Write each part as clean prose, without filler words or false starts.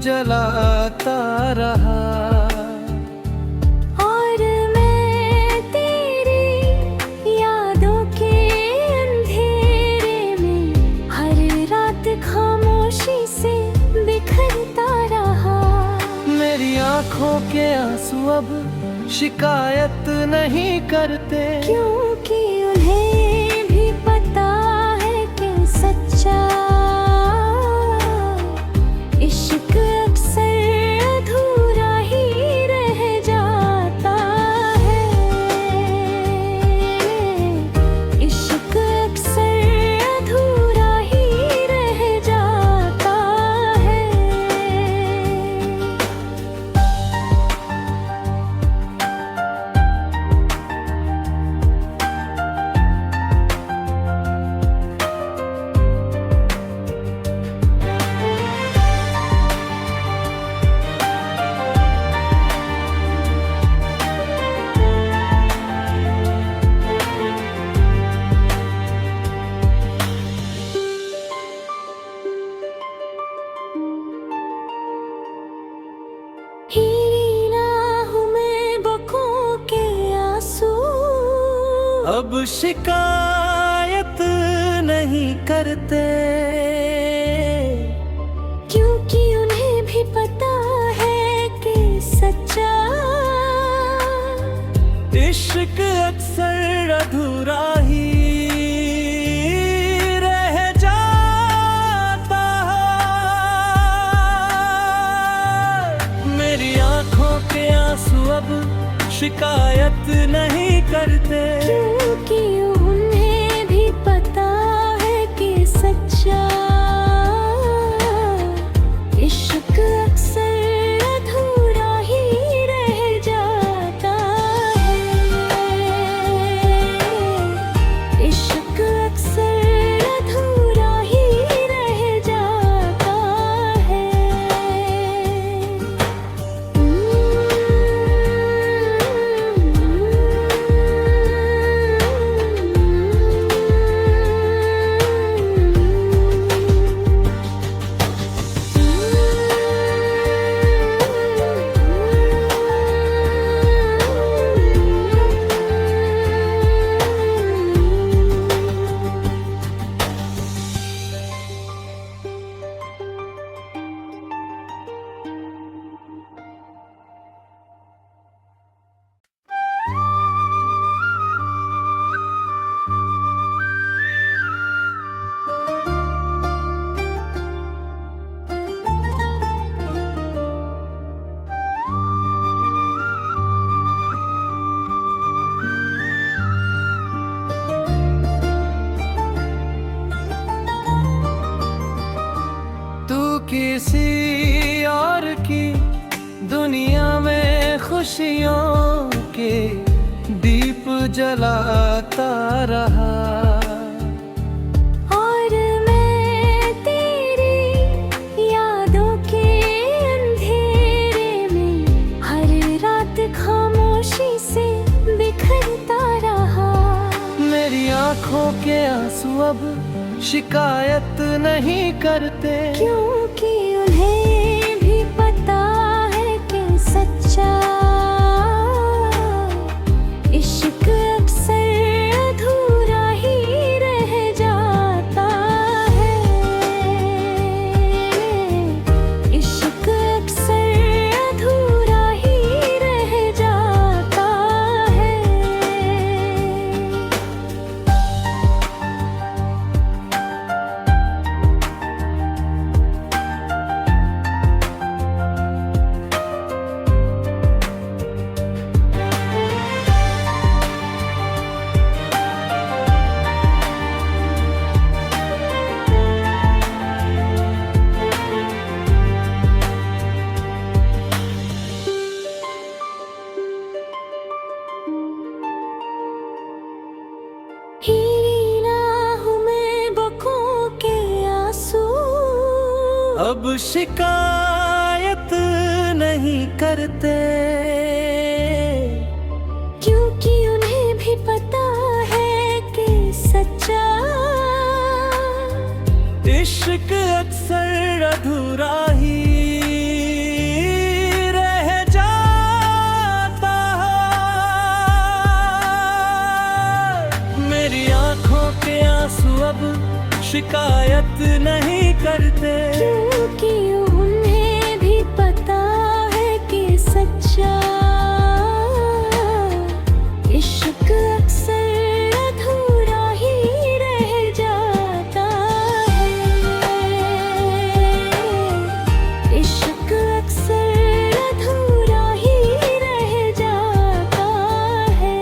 जलाता रहा। और मैं तेरी यादों के अंधेरे में हर रात खामोशी से बिखरता रहा। मेरी आंखों के आंसू अब शिकायत नहीं करते, क्योंकि उन्हें भी पता है कि सच्चा इश्क अक्सर अधूरा ही रह जाता है। इश्क अक्सर अधूरा ही रह जाता है। अब शिकायत नहीं करते, क्योंकि उन्हें भी पता है कि सच्चा इश्क अक्सर अधूरा ही रह जाता है। मेरी आंखों के आंसू अब शिकायत नहीं करते, क्योंकि उन्हें भी पता है कि सच्चा इश्क अक्सर अधूरा ही रह जाता है। इश्क अक्सर अधूरा ही रह जाता है। किसी और की दुनिया में खुशियों के दीप जलाता रहा। और मैं तेरी यादों के अंधेरे में हर रात खामोशी से बिखरता रहा। मेरी आंखों के आंसू अब शिकायत नहीं करते, क्योंकि उन्हें भी पता है कि सच्चा इश्क अक्सर अधूरा ही रह जाता है। इश्क अक्सर अधूरा ही रह जाता है। अब शिकायत नहीं करते, क्योंकि उन्हें भी पता है कि सच्चा इश्क अक्सर अधूरा ही शिकायत नहीं करते, क्योंकि उन्हें भी पता है कि सच्चा इश्क अक्सर अधूरा ही रह जाता है। इश्क अक्सर अधूरा ही रह जाता है।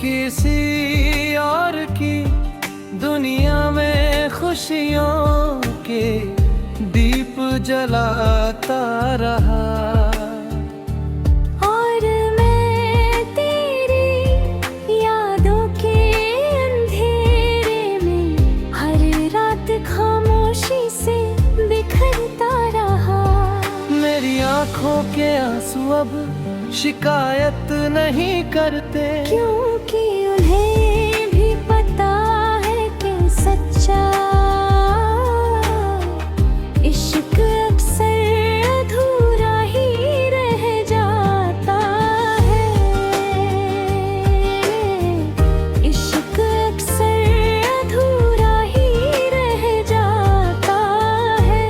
किसी और की दुनिया में खुशियों के दीप जलाता रहा, और मैं तेरी यादों के अंधेरे में हर रात खामोशी से बिखरता रहा। मेरी आंखों के आंसू अब शिकायत नहीं करते, क्योंकि उन्हें भी पता है कि सच्चा इश्क अक्सर अधूरा ही रह जाता है। इश्क अक्सर अधूरा ही रह जाता है।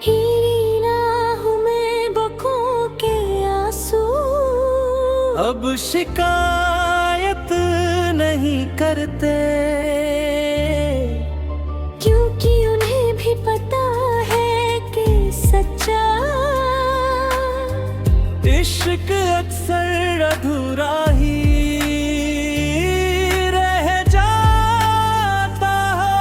हीरी ना हूँ मैं बकों के आंसू, अब शिकायत नहीं करते, क्योंकि उन्हें भी पता है कि सच्चा इश्क अक्सर अधूरा ही रह जाता है।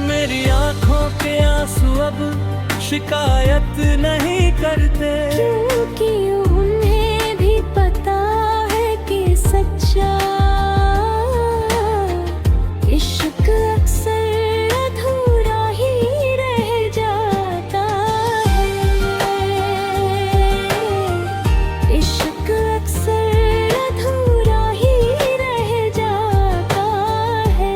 मेरी आंखों के आंसू अब शिकायत नहीं करते, क्योंकि उन्हें भी पता है कि सच्चा इश्क अक्सर अधूरा ही रह जाता है। इश्क अक्सर अधूरा ही रह जाता है।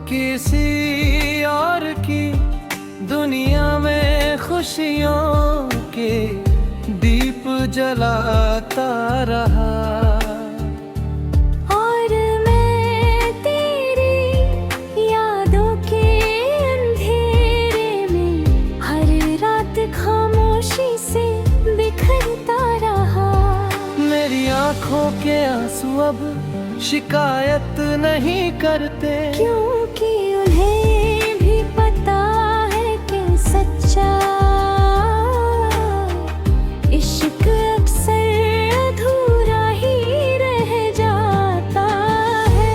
किसी और की दुनिया में खुशियों के दीप जलाता रहा, और मैं तेरी अब शिकायत नहीं करते, क्योंकि उन्हें भी पता है कि सच्चा इश्क अक्सर अधूरा ही रह जाता है।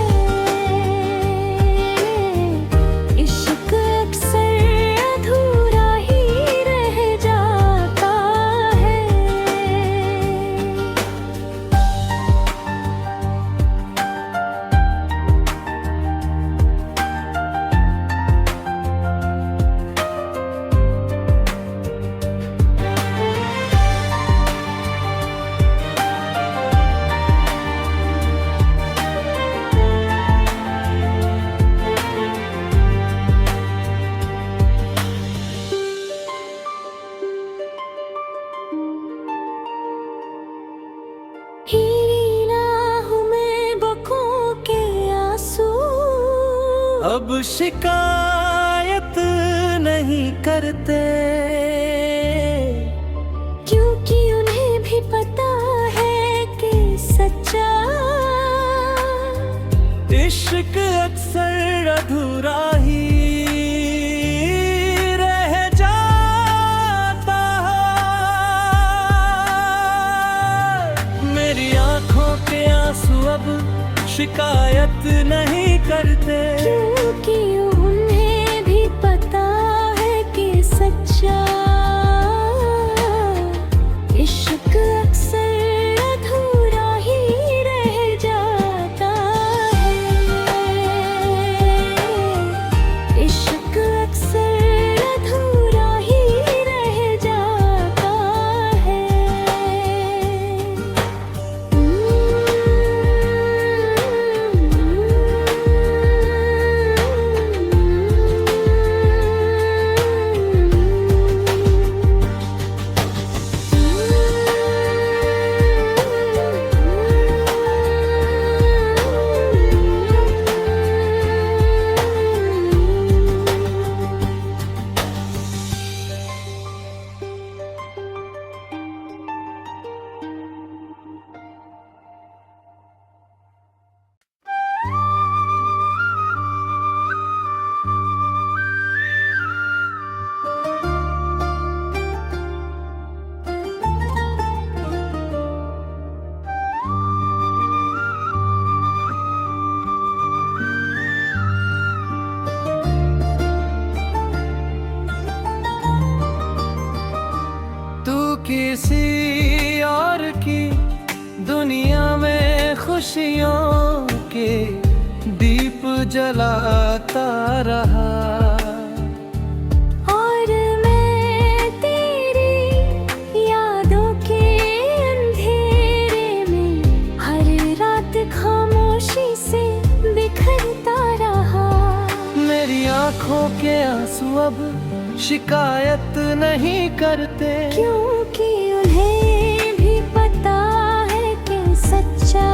इश्क अक्सर अधूरा ही रह जाता है। हीरी राहों में बकों के आंसू अब शिकायत नहीं करते, क्योंकि उन्हें भी पता है कि सच्चा इश्क अक्सर अधूरा ही रह जाता है। मेरी आंखों के आंसू अब शिकायत नहीं करते, क्योंकि उन्हें भी पता है कि सच्चा इश्क अक्सर अधूरा ही रह जाता है। इश्क अक्सर अधूरा ही रह जाता है। किसी और की दुनिया में खुशियों के दीप जलाता रहा, और मैं तेरी यादों के अंधेरे में हर रात खामोशी से बिखरता रहा। मेरी आंखों के आंसू अब शिकायत नहीं करते, क्योंकि उन्हें भी पता है कि सच्चा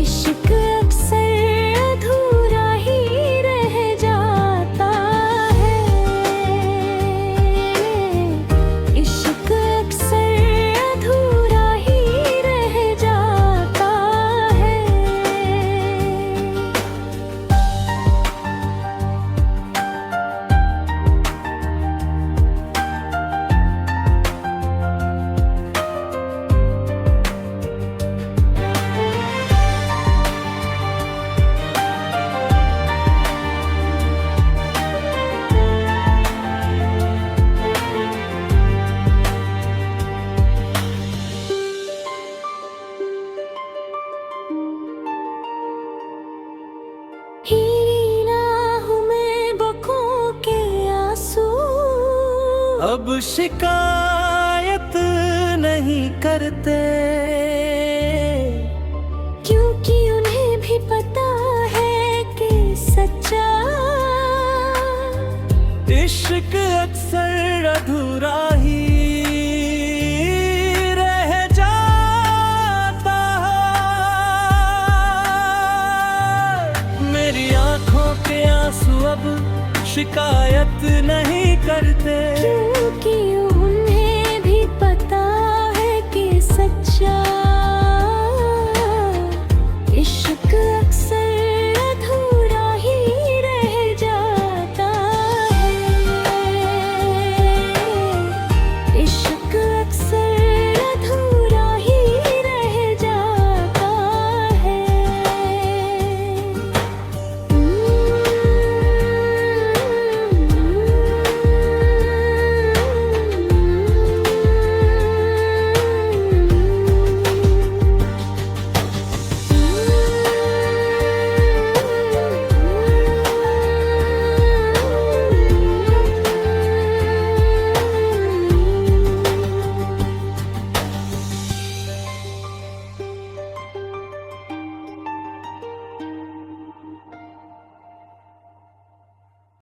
इश्क अक्सर अधूरा ही रह जाता है। इश्क अक्सर अधूरा ही रह जाता है। हीरी राहों में बकों के आंसू अब शिकायत नहीं करते, क्योंकि उन्हें भी पता है कि सच्चा इश्क अक्सर अधूरा ही रह जाता है। मेरी आंखों के आंसू अब शिकायत नहीं करते, क्योंकि उन्हें भी पता है कि सच्चा